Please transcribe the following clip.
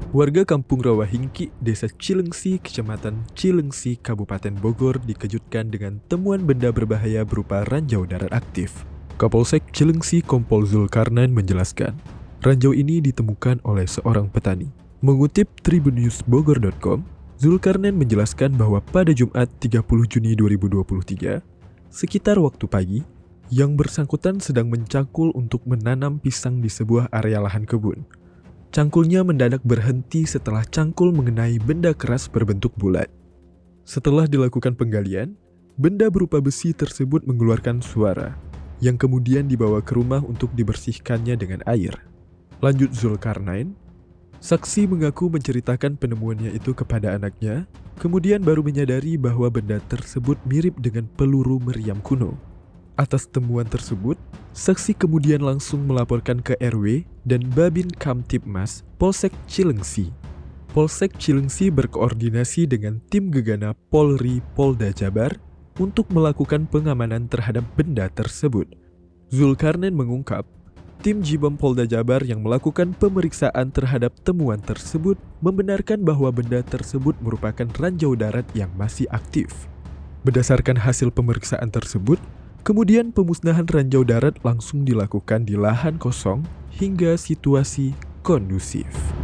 Warga kampung Rawahingki, Desa Cilengsi, Kecamatan Cilengsi, Kabupaten Bogor dikejutkan dengan temuan benda berbahaya berupa ranjau darat aktif. Kapolsek Cilengsi Kompol Zulkarnain menjelaskan, ranjau ini ditemukan oleh seorang petani. Mengutip tribunnewsbogor.com, Zulkarnain menjelaskan bahwa pada Jumat 30 Juni 2023, sekitar waktu pagi, yang bersangkutan sedang mencangkul untuk menanam pisang di sebuah area lahan kebun. Cangkulnya mendadak berhenti setelah cangkul mengenai benda keras berbentuk bulat. Setelah dilakukan penggalian, benda berupa besi tersebut mengeluarkan suara, yang kemudian dibawa ke rumah untuk dibersihkannya dengan air. Lanjut Zulkarnain, saksi mengaku menceritakan penemuannya itu kepada anaknya, kemudian baru menyadari bahwa benda tersebut mirip dengan peluru meriam kuno. Atas temuan tersebut, saksi kemudian langsung melaporkan ke RW dan Babin Kamtibmas Polsek Cilengsi. Polsek Cilengsi berkoordinasi dengan tim gegana Polri Polda Jabar untuk melakukan pengamanan terhadap benda tersebut. Zulkarnain mengungkap, tim Jibom Polda Jabar yang melakukan pemeriksaan terhadap temuan tersebut membenarkan bahwa benda tersebut merupakan ranjau darat yang masih aktif. Berdasarkan hasil pemeriksaan tersebut, kemudian pemusnahan ranjau darat langsung dilakukan di lahan kosong hingga situasi kondusif.